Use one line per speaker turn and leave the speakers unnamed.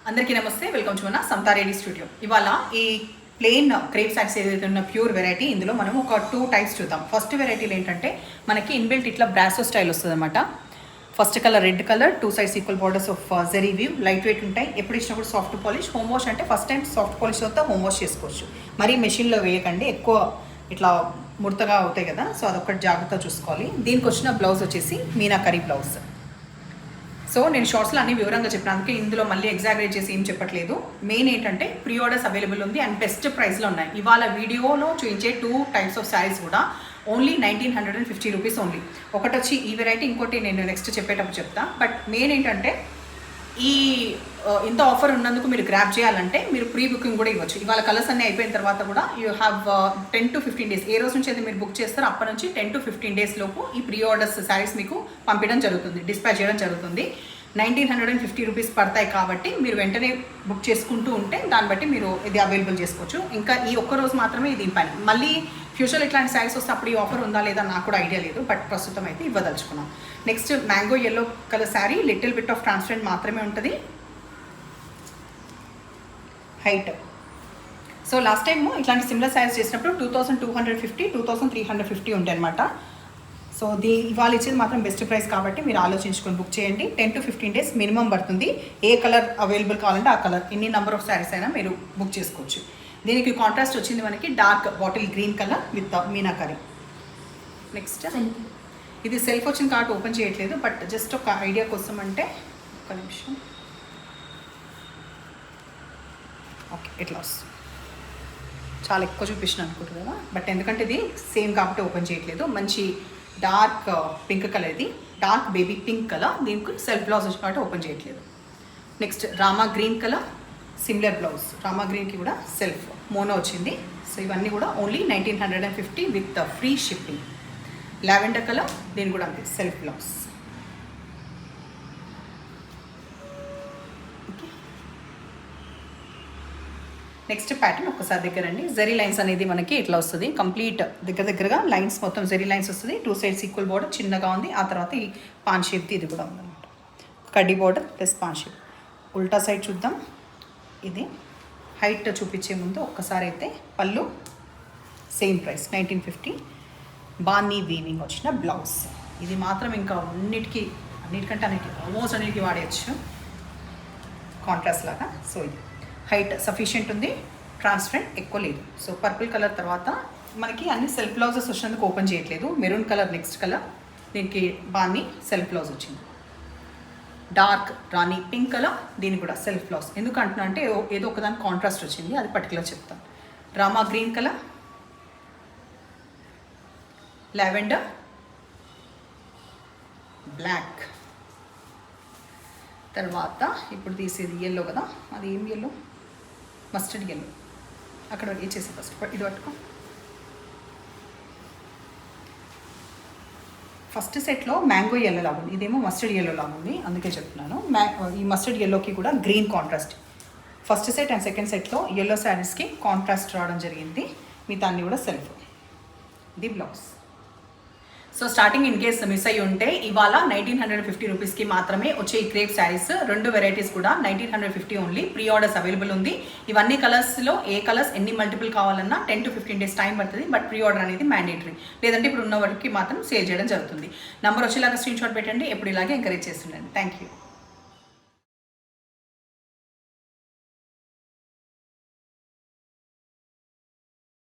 అందరికీ నమస్తే, welcome to మన సంతారెడ్డి స్టూడియో. ఇవాళ ఈ ప్లెయిన్ క్రేప్ సారీస్ ఏదైతే ఉన్న ప్యూర్ వెరైటీ, ఇందులో మనం ఒక 2 టైప్స్ చూద్దాం. ఫస్ట్ వెరైటీలు ఏంటంటే మనకి ఇన్బిల్ట్ ఇట్లా బ్రాసో స్టైల్ వస్తుంది అనమాట. First colour red colour, 2 sides equal borders of zari weave, light weight ఉంటాయి. ఎప్పుడు ఇచ్చినప్పుడు సాఫ్ట్ పాలిష్. హోమ్ వాష్ అంటే ఫస్ట్ టైం సాఫ్ట్ పాలిష్ అవుతా హోమ్ వాష్ చేసుకోవచ్చు. మరీ మెషిన్లో వేయకండి, ఎక్కువ ఇట్లా ముడతగా అవుతాయి కదా, సో అదొకటి జాగ్రత్తగా చూసుకోవాలి. దీనికి వచ్చిన బ్లౌజ్ వచ్చేసి మీనాకరీ బ్లౌజ్. సో నేను షార్ట్స్లో అన్ని వివరంగా చెప్పిన, అందుకే ఇందులో మళ్ళీ ఎగ్జాగరేట్ చేసి ఏం చెప్పట్లేదు. మెయిన్ ఏంటంటే ప్రీ ఆర్డర్స్ అవైలబుల్ ఉంది అండ్ బెస్ట్ ప్రైస్లో ఉన్నాయి. ఇవాళ వీడియోలో చూపించే 2 టైప్స్ ఆఫ్ శారీస్ కూడా ఓన్లీ 1950 రూపీస్ ఓన్లీ. ఒకటి వచ్చి ఈ వెరైటీ, ఇంకోటి నేను నెక్స్ట్ చెప్పేటప్పుడు చెప్తా. బట్ మెయిన్ ఏంటంటే ఈ ఇంత ఆఫర్ ఉన్నందుకు మీరు గ్రాప్ చేయాలంటే మీరు ప్రీ బుకింగ్ కూడా ఇవ్వచ్చు. ఇవాళ కలర్స్ అన్నీ అయిపోయిన తర్వాత కూడా యూ హ్యావ్ 10 to 15 డేస్. ఏ రోజు నుంచి అయితే మీరు బుక్ చేస్తారో అప్పటి నుంచి 10 to 15 డేస్ లోపు ఈ ప్రీ ఆర్డర్స్ శారీస్ మీకు పంపించడం జరుగుతుంది, డిస్పాచ్ చేయడం జరుగుతుంది. 1950 రూపీస్ పడతాయి కాబట్టి మీరు వెంటనే బుక్ చేసుకుంటూ ఉంటే దాన్ని బట్టి మీరు ఇది అవైలబుల్ చేసుకోవచ్చు. ఇంకా ఈ ఒక్క రోజు మాత్రమే ఇది పని. మళ్ళీ ఫ్యూచర్లో ఇట్లాంటి శారీస్ వస్తే అప్పుడు ఈ ఆఫర్ ఉందా లేదా నాకు కూడా ఐడియా లేదు, బట్ ప్రస్తుతం అయితే ఇవ్వదలుచుకున్నాం. Next mango yellow colour sari, little bit of transparent మాత్రమే ఉంటుంది. హైట్. సో లాస్ట్ టైం ఇట్లాంటి సిమిలర్ శారీస్ చేసినప్పుడు 2250, 2350 ఉంటాయి అనమాట. సో ఇవాళ ఇచ్చేది మాత్రం బెస్ట్ ప్రైస్ కాబట్టి మీరు ఆలోచించుకొని బుక్ చేయండి. 10 to 15 డేస్ మినిమం పడుతుంది. ఏ కలర్ అవైలబుల్ కావాలంటే ఆ కలర్, ఎన్ని నెంబర్ ఆఫ్ శారీస్ అయినా మీరు బుక్ చేసుకోవచ్చు. దీనికి కాంట్రాస్ట్ వచ్చింది మనకి dark bottle green colour with meenakari. Next ఇది సెల్ఫ్ వచ్చిన కార్ట్ ఓపెన్ చేయట్లేదు, బట్ జస్ట్ ఒక ఐడియా కోసం అంటే ఒక నిమిషం. ఓకే, ఇట్లా వస్తుంది. చాలా ఎక్కువ చూపించిన అనుకుంటుంది కదా, బట్ ఎందుకంటే ఇది సేమ్ కాబట్టి ఓపెన్ చేయట్లేదు. మంచి డార్క్ పింక్ కలర్, ఇది డార్క్ బేబీ పింక్ కలర్. దీనికి సెల్ఫ్ బ్లౌజ్ వచ్చిన కాబట్టి ఓపెన్ చేయట్లేదు. Next Rama green colour, similar blouse. Rama గ్రీన్కి కూడా సెల్ఫ్ మోనో వచ్చింది. సో ఇవన్నీ కూడా only 1950 with free shipping. Lavender colour, దీని కూడా అంతే, సెల్ఫ్ బ్లౌజ్. నెక్స్ట్ ప్యాటర్న్ ఒక్కసారి దగ్గరండి. జరీ లైన్స్ అనేది మనకి ఇట్లా వస్తుంది. కంప్లీట్ దగ్గరగా లైన్స్ మొత్తం జరీ లైన్స్ వస్తుంది. 2 సైడ్స్ ఈక్వల్ బార్డర్ చిన్నగా ఉంది. ఆ తర్వాత ఈ పాన్ షేప్ది ఇది కూడా ఉందన్నమాట. కడ్డీ బార్డర్ ప్లస్ పాన్ షేప్. ఉల్టా సైడ్ చూద్దాం. ఇది హైట్ చూపించే ముందు ఒక్కసారి అయితే పళ్ళు సేమ్ ప్రైస్ 1950. బాన్నీ వీవింగ్ వచ్చిన బ్లౌజ్. ఇది మాత్రం ఇంకా అన్నిటికంటే ఆల్మోస్ట్ అన్నిటికీ వాడేయచ్చు కాంట్రాస్ట్ లాగా. సో ఇది హైట్ సఫిషియెంట్ ఉంది, ట్రాన్స్పరెంట్ ఎక్కువ లేదు. సో పర్పుల్ కలర్ తర్వాత మనకి అన్ని సెల్ఫ్ బ్లౌజెస్ వచ్చినందుకు ఓపెన్ చేయట్లేదు. మెరూన్ కలర్ నెక్స్ట్ కలర్, దీనికి బాన్నీ సెల్ఫ్ బ్లౌజ్ వచ్చింది. డార్క్ రాణి పింక్ కలర్, దీనికి కూడా సెల్ఫ్ బ్లౌజ్. ఎందుకు అంటున్నా అంటే ఏదో ఒకదానికి కాంట్రాస్ట్ వచ్చింది, అది పర్టికులర్ చెప్తాను. Rama green colour, lavender, black. తర్వాత ఇప్పుడు తీసేది ఎల్లో కదా, అది ఏం ఎల్లో, మస్టర్డ్ ఎల్లో. అక్కడ ఏ చేసి ఫస్ట్ ఇది పట్టుకో. ఫస్ట్ సెట్లో మ్యాంగో ఎల్లో లాగా ఉంది, ఇదేమో మస్టర్డ్ ఎల్లో లాగా ఉంది, అందుకే చెప్తున్నాను. ఈ మస్టర్డ్ ఎల్లోకి కూడా green contrast. First set and second సెట్లో ఎల్లో శారీస్కి కాంట్రాస్ట్ రావడం జరిగింది. మిగతా అన్ని కూడా self. The blouse. So starting in case miss అయ్యి ఉంటే ఇవాళ 1950 రూపీస్కి మాత్రమే వచ్చే ఈ క్రేప్ శారీస్ 2 వెరైటీస్ కూడా 1950 ఓన్లీ. ప్రీ ఆర్డర్స్ అవైలబుల్ ఉంది. ఇవన్నీ కలర్స్లో ఏ కలర్స్ ఎన్ని మల్టిపుల్ కావాలన్నా 10 to 15 డేస్ టైం పడుతుంది, బట్ ప్రీ ఆర్డర్ అనేది మ్యాండేటరీ. లేదంటే ఇప్పుడు ఉన్న వాటికి మాత్రం సేల్ చేయడం జరుగుతుంది. నెంబర్ వచ్చేలాగా స్క్రీన్ షాట్ పెట్టండి. ఎప్పుడు ఇలాగే ఎంకరేజ్ చేస్తుండండి. Thank you.